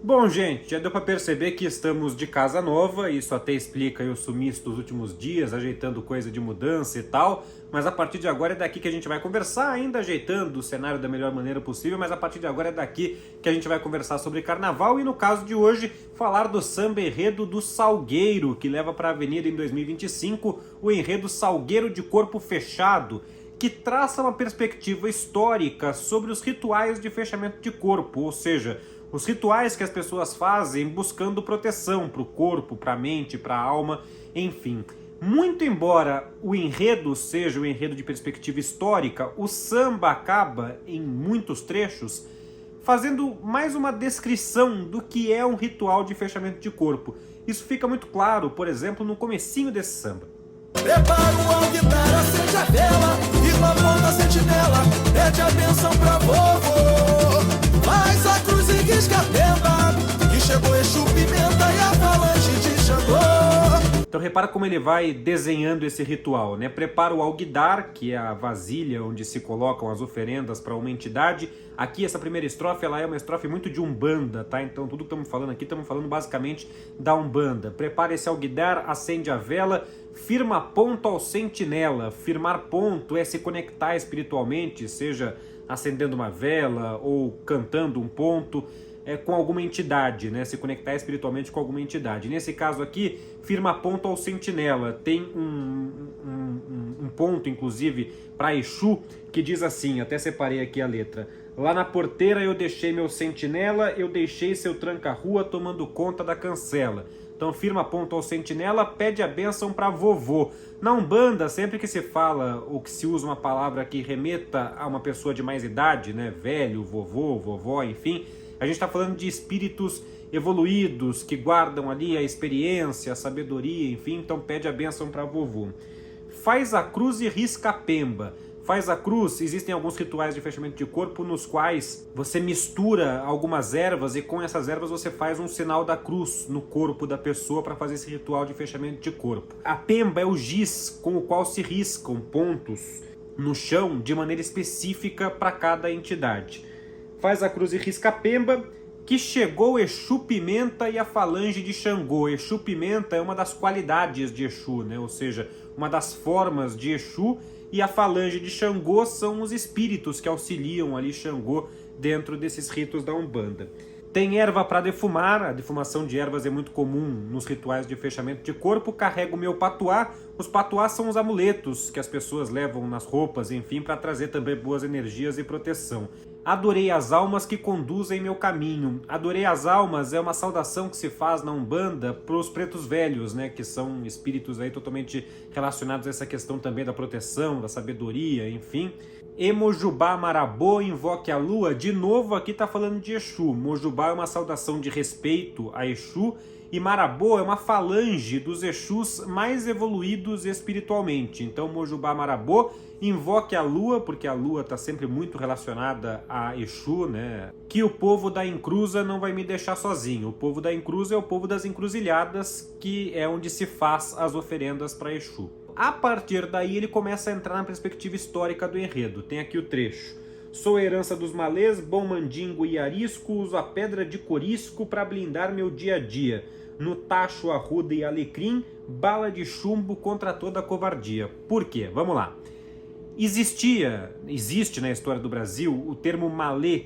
Bom, gente, já deu para perceber que estamos de casa nova, isso até explica o sumiço dos últimos dias, ajeitando coisa de mudança e tal, mas a partir de agora é daqui que a gente vai conversar, ainda ajeitando o cenário da melhor maneira possível, mas a partir de agora é daqui que a gente vai conversar sobre carnaval e no caso de hoje, falar do samba enredo do Salgueiro, que leva para a avenida em 2025 o enredo Salgueiro de Corpo Fechado, que traça uma perspectiva histórica sobre os rituais de fechamento de corpo, ou seja, os rituais que as pessoas fazem buscando proteção para o corpo, para a mente, para a alma, enfim. Muito embora o enredo seja um enredo de perspectiva histórica, o samba acaba, em muitos trechos, fazendo mais uma descrição do que é um ritual de fechamento de corpo. Isso fica muito claro, por exemplo, no comecinho desse samba. Prepara o altar, acende a vela, irmã ponta sentinela, pede a benção pra vovô. Faz a cruz e risca a tenda, que chegou Exu Pimenta e a falange de Xangô. Então repara como ele vai desenhando esse ritual, né? Prepara o alguidar, que é a vasilha onde se colocam as oferendas para uma entidade. Aqui essa primeira estrofe, ela é uma estrofe muito de Umbanda, tá? Então tudo que estamos falando aqui, estamos falando basicamente da Umbanda. Prepara esse alguidar, acende a vela, firma ponto ao sentinela. Firmar ponto é se conectar espiritualmente, seja acendendo uma vela ou cantando um ponto, com alguma entidade, né? Se conectar espiritualmente com alguma entidade. Nesse caso aqui, firma ponto ao sentinela. Tem um ponto, inclusive, para Exu, que diz assim, até separei aqui a letra. Lá na porteira eu deixei meu sentinela, eu deixei seu tranca-rua tomando conta da cancela. Então firma ponto ao sentinela, pede a bênção para vovô. Na Umbanda, sempre que se fala ou que se usa uma palavra que remeta a uma pessoa de mais idade, né, velho, vovô, vovó, enfim, a gente está falando de espíritos evoluídos que guardam ali a experiência, a sabedoria, enfim, então pede a bênção para vovô. Faz a cruz e risca a pemba. Faz a cruz, existem alguns rituais de fechamento de corpo nos quais você mistura algumas ervas e com essas ervas você faz um sinal da cruz no corpo da pessoa para fazer esse ritual de fechamento de corpo. A pemba é o giz com o qual se riscam pontos no chão de maneira específica para cada entidade. Faz a cruz e risca a pemba, que chegou Exu Pimenta e a falange de Xangô. Exu Pimenta é uma das qualidades de Exu, né? Ou seja, uma das formas de Exu, e a falange de Xangô são os espíritos que auxiliam ali Xangô dentro desses ritos da Umbanda. Tem erva para defumar, a defumação de ervas é muito comum nos rituais de fechamento de corpo. Carrego o meu patuá. Os patuás são os amuletos que as pessoas levam nas roupas, enfim, para trazer também boas energias e proteção. Adorei as almas que conduzem meu caminho. Adorei as almas é uma saudação que se faz na Umbanda para os pretos velhos, né, que são espíritos aí totalmente relacionados a essa questão também da proteção, da sabedoria, enfim. E Mojubá Marabô, invoque a lua. De novo aqui está falando de Exu. Mojubá é uma saudação de respeito a Exu e Marabô é uma falange dos Exus mais evoluídos espiritualmente. Então Mojubá Marabô, invoque a lua, porque a lua está sempre muito relacionada a Exu, né? Que o povo da encruza não vai me deixar sozinho. O povo da encruza é o povo das encruzilhadas, que é onde se faz as oferendas para Exu. A partir daí ele começa a entrar na perspectiva histórica do enredo. Tem aqui o trecho. Sou herança dos malês, bom mandingo e arisco, uso a pedra de corisco para blindar meu dia a dia. No tacho, arruda e alecrim, bala de chumbo contra toda a covardia. Por quê? Vamos lá. Existe na história do Brasil o termo malê,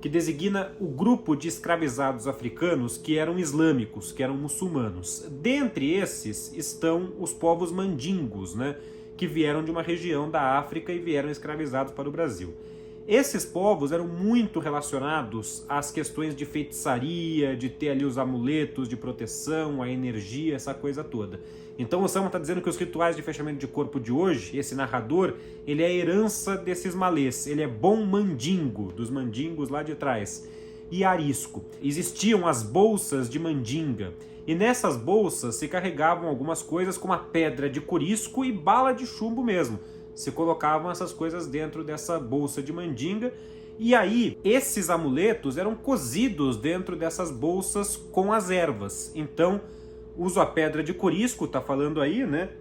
que designa o grupo de escravizados africanos que eram islâmicos, que eram muçulmanos. Dentre esses estão os povos mandingos, né, que vieram de uma região da África e vieram escravizados para o Brasil. Esses povos eram muito relacionados às questões de feitiçaria, de ter ali os amuletos de proteção, a energia, essa coisa toda. Então o Samba está dizendo que os rituais de fechamento de corpo de hoje, esse narrador, ele é a herança desses malês, ele é bom mandingo, dos mandingos lá de trás, e arisco. Existiam as bolsas de mandinga, e nessas bolsas se carregavam algumas coisas como a pedra de corisco e bala de chumbo mesmo. Se colocavam essas coisas dentro dessa bolsa de mandinga, e aí esses amuletos eram cozidos dentro dessas bolsas com as ervas. Então, uso a pedra de corisco, tá falando aí, né?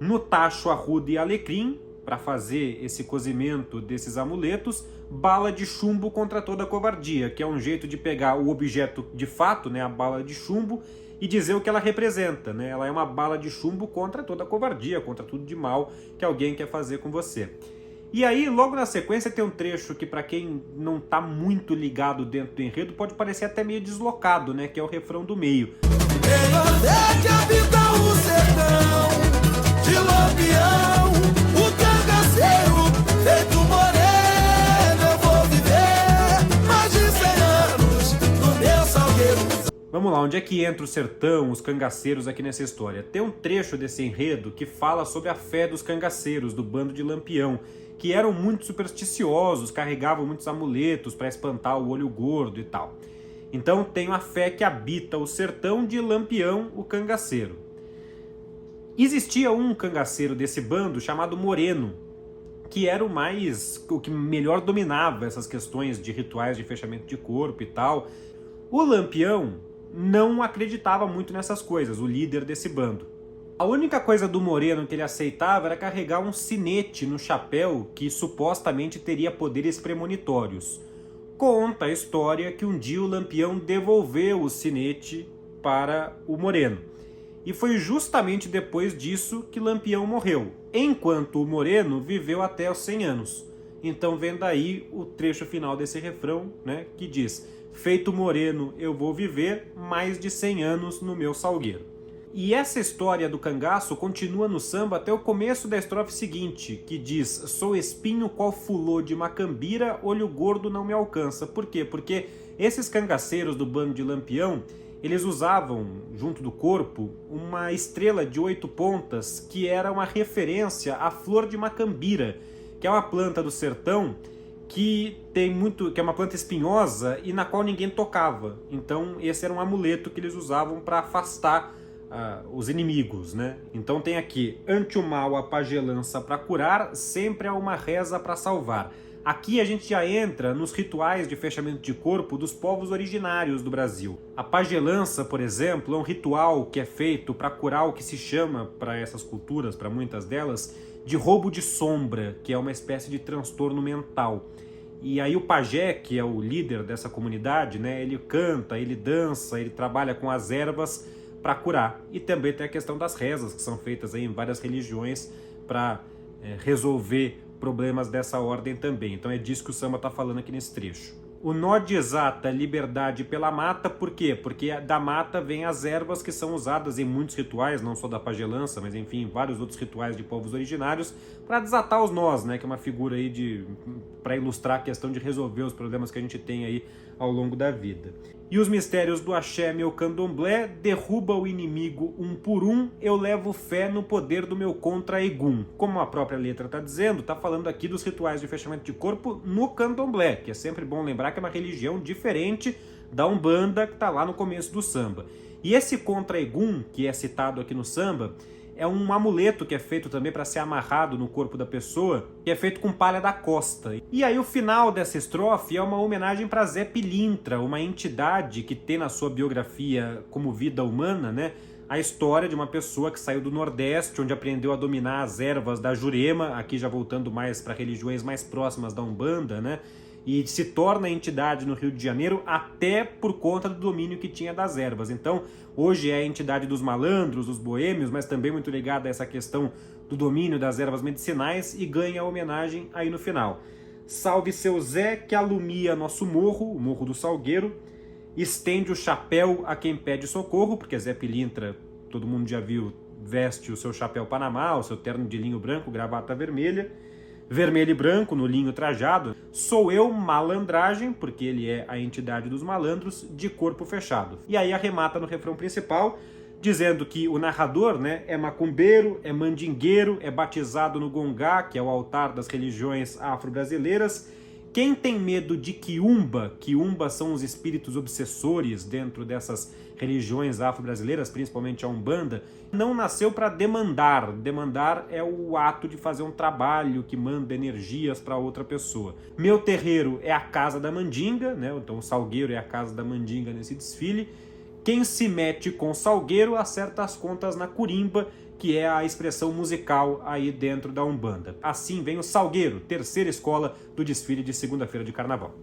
No tacho, arruda e alecrim, para fazer esse cozimento desses amuletos, bala de chumbo contra toda a covardia, que é um jeito de pegar o objeto de fato, né, a bala de chumbo, e dizer o que ela representa, né? Ela é uma bala de chumbo contra toda a covardia, contra tudo de mal que alguém quer fazer com você. E aí, logo na sequência, tem um trecho que, para quem não está muito ligado dentro do enredo, pode parecer até meio deslocado, né? Que é o refrão do meio. Tem que habita o sertão de Lampião, o cangaceiro feito moreno. Eu vou viver mais de 100 anos no meu salgueiro. Vamos lá, onde é que entra o sertão, os cangaceiros aqui nessa história? Tem um trecho desse enredo que fala sobre a fé dos cangaceiros, do bando de Lampião, que eram muito supersticiosos, carregavam muitos amuletos para espantar o olho gordo e tal. Então tem a fé que habita o sertão de Lampião, o cangaceiro. Existia um cangaceiro desse bando chamado Moreno, que era o que melhor dominava essas questões de rituais de fechamento de corpo e tal. O Lampião não acreditava muito nessas coisas, o líder desse bando. A única coisa do Moreno que ele aceitava era carregar um sinete no chapéu que supostamente teria poderes premonitórios. Conta a história que um dia o Lampião devolveu o sinete para o Moreno. E foi justamente depois disso que Lampião morreu, enquanto o Moreno viveu até os 100 anos. Então vem daí o trecho final desse refrão, né, que diz: feito Moreno eu vou viver mais de 100 anos no meu salgueiro. E essa história do cangaço continua no samba até o começo da estrofe seguinte, que diz: sou espinho qual fulô de macambira, olho gordo não me alcança. Por quê? Porque esses cangaceiros do bando de Lampião, eles usavam, junto do corpo, uma estrela de 8 pontas, que era uma referência à flor de macambira, que é uma planta do sertão que é uma planta espinhosa e na qual ninguém tocava. Então esse era um amuleto que eles usavam para afastar os inimigos, né? Então tem aqui: ante o mal a pagelança para curar, sempre há uma reza para salvar. Aqui a gente já entra nos rituais de fechamento de corpo dos povos originários do Brasil. A pagelança, por exemplo, é um ritual que é feito para curar o que se chama, para essas culturas, para muitas delas, de roubo de sombra, que é uma espécie de transtorno mental. E aí o pajé, que é o líder dessa comunidade, né, ele canta, ele dança, ele trabalha com as ervas para curar. E também tem a questão das rezas, que são feitas aí em várias religiões para resolver problemas dessa ordem também. Então é disso que o samba está falando aqui nesse trecho. O nó desata liberdade pela mata, por quê? Porque da mata vem as ervas que são usadas em muitos rituais, não só da pagelança, mas enfim, vários outros rituais de povos originários, para desatar os nós, né? Que é uma figura aí para ilustrar a questão de resolver os problemas que a gente tem aí ao longo da vida. E os mistérios do axé, meu candomblé, derruba o inimigo um por um, eu levo fé no poder do meu contra-egum. Como a própria letra está dizendo, está falando aqui dos rituais de fechamento de corpo no candomblé, que é sempre bom lembrar que é uma religião diferente da Umbanda, que está lá no começo do samba. E esse contra-egum, que é citado aqui no samba, é um amuleto que é feito também para ser amarrado no corpo da pessoa, que é feito com palha da costa. E aí o final dessa estrofe é uma homenagem para Zé Pilintra, uma entidade que tem na sua biografia como vida humana, né, a história de uma pessoa que saiu do Nordeste, onde aprendeu a dominar as ervas da Jurema, aqui já voltando mais para religiões mais próximas da Umbanda, né, e se torna entidade no Rio de Janeiro até por conta do domínio que tinha das ervas. Então, hoje é a entidade dos malandros, dos boêmios, mas também muito ligada a essa questão do domínio das ervas medicinais, e ganha a homenagem aí no final. Salve seu Zé que alumia nosso morro, o Morro do Salgueiro, estende o chapéu a quem pede socorro, porque Zé Pilintra, todo mundo já viu, veste o seu chapéu Panamá, o seu terno de linho branco, gravata vermelha, vermelho e branco no linho trajado. Sou eu, malandragem, porque ele é a entidade dos malandros, de corpo fechado. E aí arremata no refrão principal, dizendo que o narrador, né, é macumbeiro, é mandingueiro, é batizado no Gongá, que é o altar das religiões afro-brasileiras. Quem tem medo de quiumba, quiumba são os espíritos obsessores dentro dessas religiões afro-brasileiras, principalmente a Umbanda, não nasceu para demandar. Demandar é o ato de fazer um trabalho que manda energias para outra pessoa. Meu terreiro é a casa da mandinga, né? Então o salgueiro é a casa da mandinga nesse desfile. quem se mete com salgueiro acerta as contas na curimba, que é a expressão musical aí dentro da Umbanda. Assim vem o salgueiro, terceira escola do desfile de segunda-feira de carnaval.